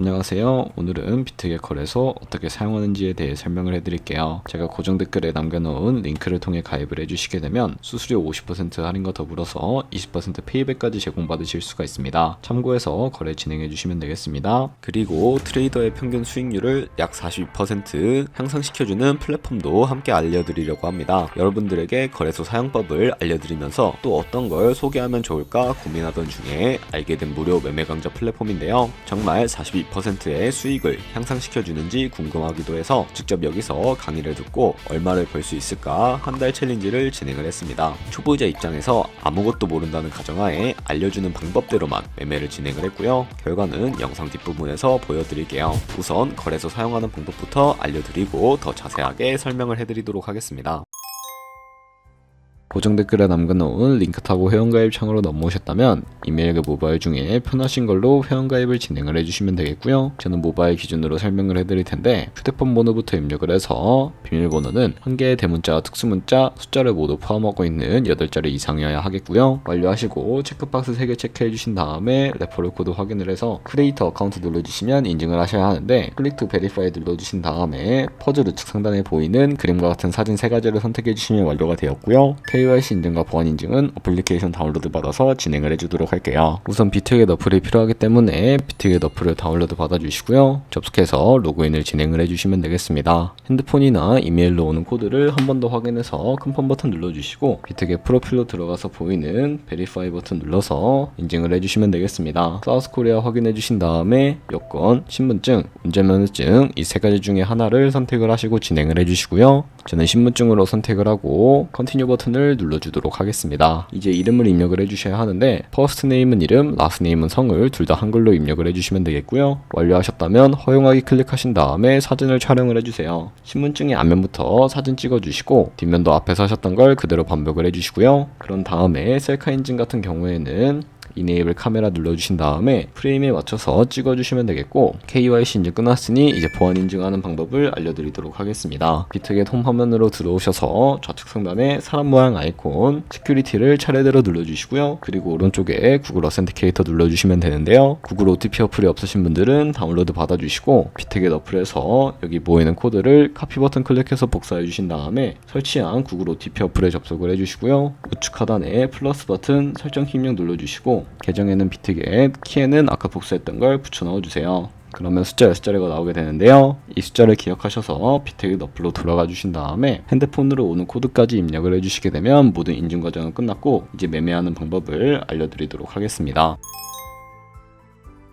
안녕하세요. 오늘은 비트겟 거래소 어떻게 사용하는지에 대해 설명을 해드릴게요. 제가 고정 댓글에 남겨놓은 링크를 통해 가입을 해주시게 되면 수수료 50% 할인과 더불어서 20% 페이백까지 제공받으실 수가 있습니다. 참고해서 거래 진행해주시면 되겠습니다. 그리고 트레이더의 평균 수익률을 약 42% 향상시켜주는 플랫폼도 함께 알려드리려고 합니다. 여러분들에게 거래소 사용법을 알려드리면서 또 어떤 걸 소개하면 좋을까 고민하던 중에 알게 된 무료 매매 강좌 플랫폼인데요. 정말 42%의 수익을 향상시켜주는지 궁금하기도 해서 직접 여기서 강의를 듣고 얼마를 벌 수 있을까 한 달 챌린지를 진행을 했습니다. 초보자 입장에서 아무것도 모른다는 가정하에 알려주는 방법대로만 매매를 진행을 했고요. 결과는 영상 뒷부분에서 보여드릴게요. 우선 거래소 사용하는 방법부터 알려드리고 더 자세하게 설명을 해드리도록 하겠습니다. 고정 댓글에 남겨놓은 링크 타고 회원가입 창으로 넘어오셨다면 이메일과 모바일 중에 편하신 걸로 회원가입을 진행을 해주시면 되겠고요. 저는 모바일 기준으로 설명을 해드릴 텐데 휴대폰 번호부터 입력을 해서 비밀번호는 한 개의 대문자와 특수문자, 숫자를 모두 포함하고 있는 8자리 이상이어야 하겠고요. 완료하시고 체크박스 3개 체크해주신 다음에 레퍼럴 코드 확인을 해서 크리에이터 어카운트 눌러주시면 인증을 하셔야 하는데 클릭 투 베리파이 눌러주신 다음에 퍼즐 우측 상단에 보이는 그림과 같은 사진 3가지를 선택해주시면 완료가 되었고요. KYC 인증과 보안 인증은 어플리케이션 다운로드 받아서 진행을 해주도록 할게요. 우선 비트겟 어플이 필요하기 때문에 비트겟 어플을 다운로드 받아주시고요. 접속해서 로그인을 진행을 해주시면 되겠습니다. 핸드폰이나 이메일로 오는 코드를 한 번 더 확인해서 컨펌 버튼 눌러주시고 비트겟 프로필로 들어가서 보이는 베리파이 버튼 눌러서 인증을 해주시면 되겠습니다. 사우스코리아 확인해주신 다음에 여권, 신분증, 운전면허증 이 3가지 중에 하나를 선택을 하시고 진행을 해주시고요. 저는 신분증으로 선택을 하고 컨티뉴 버튼을 눌러주도록 하겠습니다. 이제 이름을 입력을 해주셔야 하는데 퍼스트 네임은 이름, 라스트 네임은 성을 둘 다 한글로 입력을 해주시면 되겠고요. 완료하셨다면 허용하기 클릭하신 다음에 사진을 촬영을 해주세요. 신분증의 앞면부터 사진 찍어주시고 뒷면도 앞에서 하셨던 걸 그대로 반복을 해주시고요. 그런 다음에 셀카 인증 같은 경우에는 이네이블 카메라 눌러주신 다음에 프레임에 맞춰서 찍어주시면 되겠고 KYC 인증 끝났으니 이제 보안 인증하는 방법을 알려드리도록 하겠습니다. 비트겟 홈 화면으로 들어오셔서 좌측 상단에 사람 모양 아이콘 시큐리티를 차례대로 눌러주시고요. 그리고 오른쪽에 구글 어센티케이터 눌러주시면 되는데요. 구글 OTP 어플이 없으신 분들은 다운로드 받아주시고 비트겟 어플에서 여기 보이는 코드를 카피 버튼 클릭해서 복사해 주신 다음에 설치한 구글 OTP 어플에 접속을 해주시고요. 우측 하단에 플러스 버튼 설정 입력 눌러주시고 계정에는 비트겟, 키에는 아까 복사했던 걸 붙여 넣어주세요. 그러면 숫자 6자리가 나오게 되는데요. 이 숫자를 기억하셔서 비트겟 어플로 돌아가 주신 다음에 핸드폰으로 오는 코드까지 입력을 해주시게 되면 모든 인증 과정은 끝났고 이제 매매하는 방법을 알려드리도록 하겠습니다.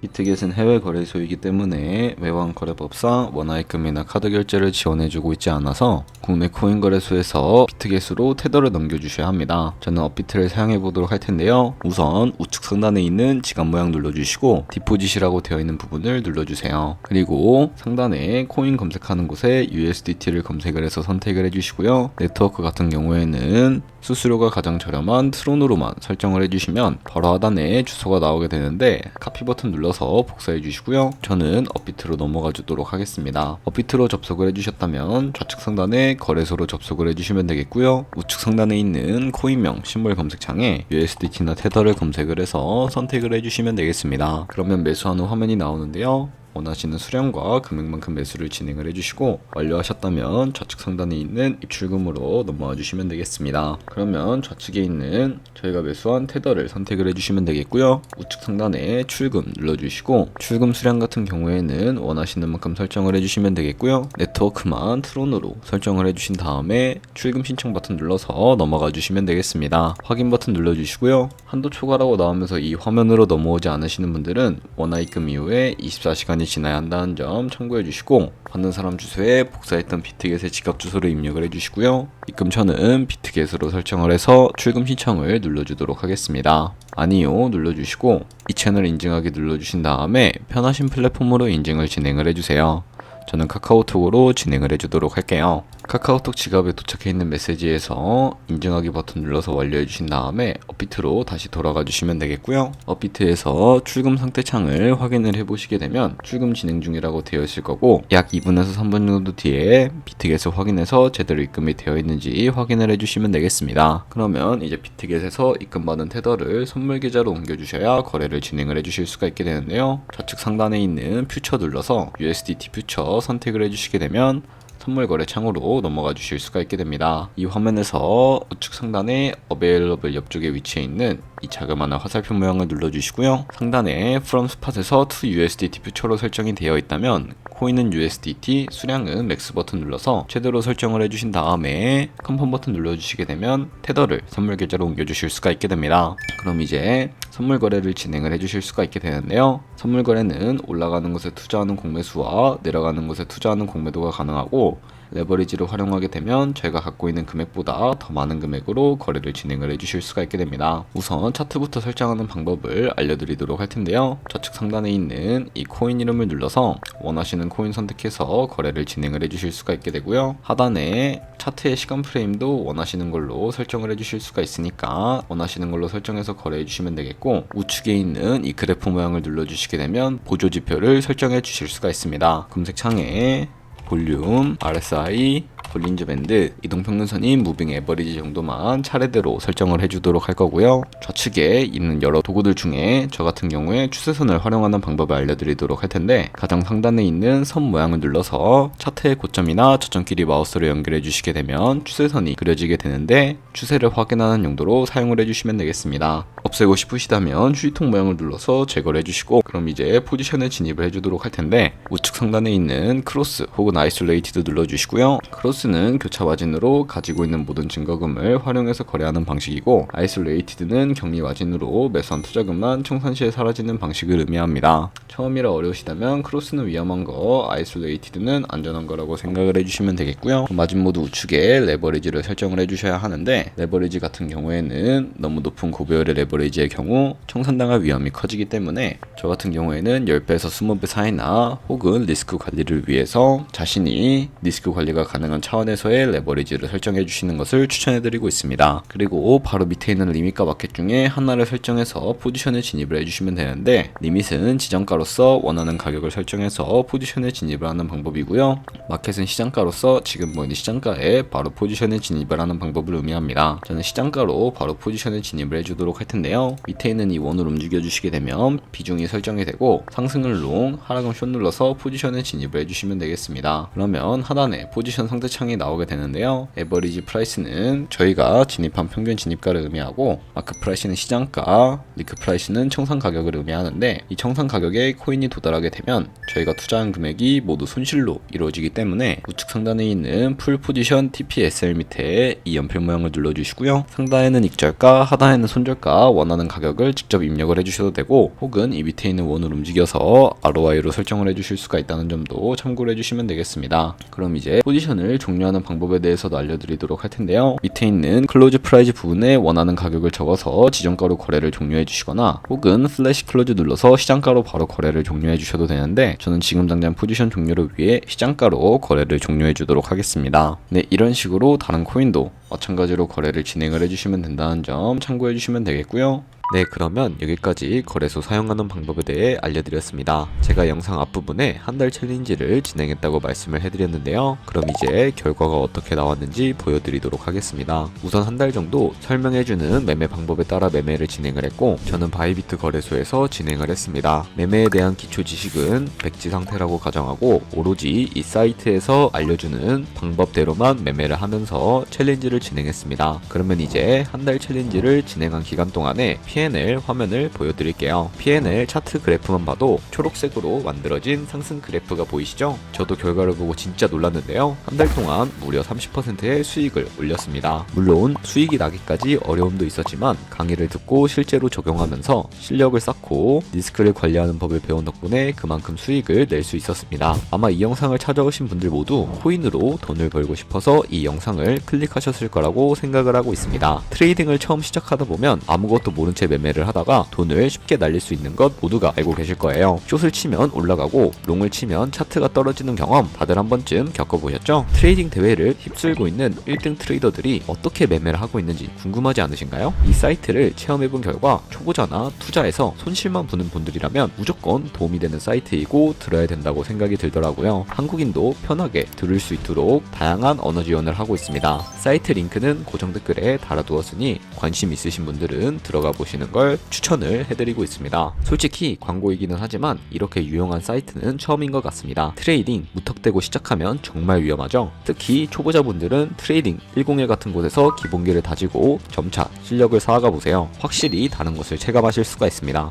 비트겟은 해외 거래소이기 때문에 외환 거래법상 원화입금이나 카드 결제를 지원해주고 있지 않아서 국내 코인 거래소에서 비트겟으로 테더를 넘겨주셔야 합니다. 저는 업비트를 사용해보도록 할 텐데요. 우선 우측 상단에 있는 지갑 모양 눌러주시고 디포짓이라고 되어 있는 부분을 눌러주세요. 그리고 상단에 코인 검색하는 곳에 USDT를 검색을 해서 선택을 해주시고요. 네트워크 같은 경우에는 수수료가 가장 저렴한 트론으로만 설정을 해주시면 바로 하단에 주소가 나오게 되는데 카피 버튼 눌러서 복사해 주시고요. 저는 업비트로 넘어가 주도록 하겠습니다. 업비트로 접속을 해주셨다면 좌측 상단에 거래소로 접속을 해주시면 되겠고요. 우측 상단에 있는 코인명 심볼 검색창에 USDT나 테더를 검색을 해서 선택을 해주시면 되겠습니다. 그러면 매수하는 화면이 나오는데요. 원하시는 수량과 금액만큼 매수를 진행을 해주시고 완료하셨다면 좌측 상단에 있는 입출금으로 넘어와 주시면 되겠습니다. 그러면 좌측에 있는 저희가 매수한 테더를 선택을 해주시면 되겠고요. 우측 상단에 출금 눌러주시고 출금 수량 같은 경우에는 원하시는 만큼 설정을 해주시면 되겠고요. 네트워크만 트론으로 설정을 해주신 다음에 출금 신청 버튼 눌러서 넘어가 주시면 되겠습니다. 확인 버튼 눌러주시고요. 한도 초과라고 나오면서 이 화면으로 넘어오지 않으시는 분들은 원화입금 이후에 24시간 지나야 한다는 점 참고해 주시고 받는 사람 주소에 복사했던 비트겟의 지갑 주소를 입력을 해주시고요. 입금처는 비트겟으로 설정을 해서 출금 신청을 눌러주도록 하겠습니다. 아니요 눌러주시고 이 채널 인증하기 눌러주신 다음에 편하신 플랫폼으로 인증을 진행을 해주세요. 저는 카카오톡으로 진행을 해주도록 할게요. 카카오톡 지갑에 도착해 있는 메시지에서 인증하기 버튼 눌러서 완료해 주신 다음에 업비트로 다시 돌아가 주시면 되겠고요. 업비트에서 출금 상태 창을 확인을 해 보시게 되면 출금 진행 중이라고 되어 있을 거고, 약 2분에서 3분 정도 뒤에 비트겟을 확인해서 제대로 입금이 되어 있는지 확인을 해 주시면 되겠습니다. 그러면 이제 비트겟에서 입금받은 테더를 선물 계좌로 옮겨 주셔야 거래를 진행을 해 주실 수가 있게 되는데요. 좌측 상단에 있는 퓨처 눌러서 USDT 퓨처 선택을 해 주시게 되면 선물 거래 창으로 넘어가 주실 수가 있게 됩니다. 이 화면에서 우측 상단에 Available 옆쪽에 위치해 있는 이 자그마한 화살표 모양을 눌러주시고요. 상단에 From Spot에서 to USDT 퓨처로 설정이 되어 있다면 코인은 USDT, 수량은 맥스 버튼 눌러서 최대로 설정을 해주신 다음에 컨펌 버튼 눌러주시게 되면 테더를 선물 계좌로 옮겨주실 수가 있게 됩니다. 그럼 이제 선물 거래를 진행을 해주실 수가 있게 되는데요. 선물 거래는 올라가는 곳에 투자하는 공매수와 내려가는 곳에 투자하는 공매도가 가능하고, 레버리지를 활용하게 되면 저희가 갖고 있는 금액보다 더 많은 금액으로 거래를 진행을 해주실 수가 있게 됩니다. 우선 차트부터 설정하는 방법을 알려드리도록 할 텐데요. 좌측 상단에 있는 이 코인 이름을 눌러서 원하시는 코인 선택해서 거래를 진행을 해주실 수가 있게 되고요. 하단에 차트의 시간 프레임도 원하시는 걸로 설정을 해주실 수가 있으니까 원하시는 걸로 설정해서 거래해 주시면 되겠고, 우측에 있는 이 그래프 모양을 눌러주시게 되면 보조 지표를 설정해 주실 수가 있습니다. 검색창에 볼륨, RSI, 볼린저 밴드, 이동평균선인 무빙 에버리지 정도만 차례대로 설정을 해주도록 할 거고요. 좌측에 있는 여러 도구들 중에 저 같은 경우에 추세선을 활용하는 방법을 알려드리도록 할 텐데, 가장 상단에 있는 선 모양을 눌러서 차트의 고점이나 저점끼리 마우스로 연결해 주시게 되면 추세선이 그려지게 되는데, 추세를 확인하는 용도로 사용을 해주시면 되겠습니다. 없애고 싶으시다면 휴지통 모양을 눌러서 제거를 해주시고, 그럼 이제 포지션에 진입을 해주도록 할 텐데, 우측 상단에 있는 크로스 혹은 아이솔레이티드 눌러주시고요. 크로스는 교차 마진으로 가지고 있는 모든 증거금을 활용해서 거래하는 방식이고, 아이솔레이티드는 격리 마진으로 매수한 투자금만 청산 시에 사라지는 방식을 의미합니다. 처음이라 어려우시다면 크로스는 위험한 거, 아이솔레이티드는 안전한 거라고 생각을 해주시면 되겠고요. 마진 모드 우측에 레버리지를 설정을 해주셔야 하는데, 레버리지 같은 경우에는 너무 높은 고배율의 레버리지의 경우 청산당할 위험이 커지기 때문에 저 같은 경우에는 10배에서 20배 사이나 혹은 리스크 관리를 위해서 자신이 리스크 관리가 가능한 차원에서의 레버리지를 설정해 주시는 것을 추천해 드리고 있습니다. 그리고 바로 밑에 있는 리밋과 마켓 중에 하나를 설정해서 포지션에 진입을 해주시면 되는데, 리밋은 지정가로서 원하는 가격을 설정해서 포지션에 진입을 하는 방법이고요. 마켓은 시장가로서 지금 보이는 시장가에 바로 포지션에 진입을 하는 방법을 의미합니다. 저는 시장가로 바로 포지션에 진입을 해주도록 할 텐데요. 밑에 있는 이 원을 움직여 주시게 되면 비중이 설정이 되고, 상승을 롱, 하락은 숏 눌러서 포지션에 진입을 해주시면 되겠습니다. 그러면 하단에 포지션 상대창이 나오게 되는데요. 에버리지 프라이스는 저희가 진입한 평균 진입가를 의미하고, 마크 프라이스는 시장가, 리크 프라이스는 청산 가격을 의미하는데, 이 청산 가격에 코인이 도달하게 되면 저희가 투자한 금액이 모두 손실로 이루어지기 때문에 우측 상단에 있는 풀 포지션 TPSL 밑에 이 연필 모양을 눌러주시고요. 상단에는 익절가, 하단에는 손절가 원하는 가격을 직접 입력을 해주셔도 되고, 혹은 이 밑에 있는 원을 움직여서 ROI로 설정을 해주실 수가 있다는 점도 참고를 해주시면 되겠습니다. 그럼 이제 포지션을 종료하는 방법에 대해서도 알려드리도록 할 텐데요. 밑에 있는 클로즈 프라이즈 부분에 원하는 가격을 적어서 지정가로 거래를 종료해 주시거나, 혹은 플래시 클로즈 눌러서 시장가로 바로 거래를 종료해 주셔도 되는데, 저는 지금 당장 포지션 종료를 위해 시장가로 거래를 종료해 주도록 하겠습니다. 네, 이런 식으로 다른 코인도 마찬가지로 거래를 진행을 해주시면 된다는 점 참고해 주시면 되겠고요. 네, 그러면 여기까지 거래소 사용하는 방법에 대해 알려드렸습니다. 제가 영상 앞부분에 한 달 챌린지를 진행했다고 말씀을 해드렸는데요. 그럼 이제 결과가 어떻게 나왔는지 보여드리도록 하겠습니다. 우선 한 달 정도 설명해주는 매매 방법에 따라 매매를 진행을 했고, 저는 바이비트 거래소에서 진행을 했습니다. 매매에 대한 기초 지식은 백지 상태라고 가정하고, 오로지 이 사이트에서 알려주는 방법대로만 매매를 하면서 챌린지를 진행했습니다. 그러면 이제 한 달 챌린지를 진행한 기간 동안에 P&L 화면을 보여드릴게요. P&L 차트 그래프만 봐도 초록색으로 만들어진 상승 그래프가 보이시죠? 저도 결과를 보고 진짜 놀랐는데요. 한 달 동안 무려 30%의 수익을 올렸습니다. 물론 수익이 나기까지 어려움도 있었지만 강의를 듣고 실제로 적용하면서 실력을 쌓고 리스크를 관리하는 법을 배운 덕분에 그만큼 수익을 낼 수 있었습니다. 아마 이 영상을 찾아오신 분들 모두 코인으로 돈을 벌고 싶어서 이 영상을 클릭하셨을 거라고 생각을 하고 있습니다. 트레이딩을 처음 시작하다 보면 아무것도 모른 채 매매를 하다가 돈을 쉽게 날릴 수 있는 것 모두가 알고 계실 거예요. 숏을 치면 올라가고 롱을 치면 차트가 떨어지는 경험 다들 한 번쯤 겪어보셨죠? 트레이딩 대회를 휩쓸고 있는 1등 트레이더들이 어떻게 매매를 하고 있는지 궁금하지 않으신가요? 이 사이트를 체험해본 결과 초보자나 투자에서 손실만 보는 분들이라면 무조건 도움이 되는 사이트이고 들어야 된다고 생각이 들더라고요. 한국인도 편하게 들을 수 있도록 다양한 언어 지원을 하고 있습니다. 사이트 링크는 고정 댓글에 달아두었으니 관심 있으신 분들은 들어가 보시는 걸 추천을 해드리고 있습니다. 솔직히 광고이기는 하지만 이렇게 유용한 사이트는 처음인 것 같습니다. 트레이딩 무턱대고 시작하면 정말 위험하죠. 특히 초보자분들은 트레이딩 101 같은 곳에서 기본기를 다지고 점차 실력을 쌓아가 보세요. 확실히 다른 것을 체감하실 수가 있습니다.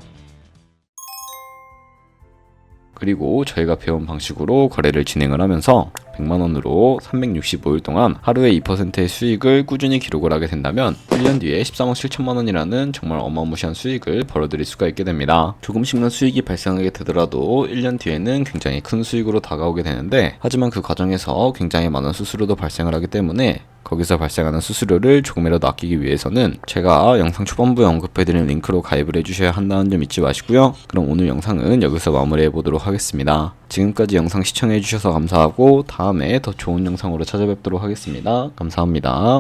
그리고 저희가 배운 방식으로 거래를 진행을 하면서 100만원으로 365일 동안 하루에 2%의 수익을 꾸준히 기록을 하게 된다면 1년 뒤에 13억 7천만원이라는 정말 어마무시한 수익을 벌어들일 수가 있게 됩니다. 조금씩만 수익이 발생하게 되더라도 1년 뒤에는 굉장히 큰 수익으로 다가오게 되는데, 하지만 그 과정에서 굉장히 많은 수수료도 발생을 하기 때문에 거기서 발생하는 수수료를 조금이라도 아끼기 위해서는 제가 영상 초반부에 언급해드린 링크로 가입을 해주셔야 한다는 점 잊지 마시고요. 그럼 오늘 영상은 여기서 마무리해보도록 하겠습니다. 지금까지 영상 시청해주셔서 감사하고 다음에 더 좋은 영상으로 찾아뵙도록 하겠습니다. 감사합니다.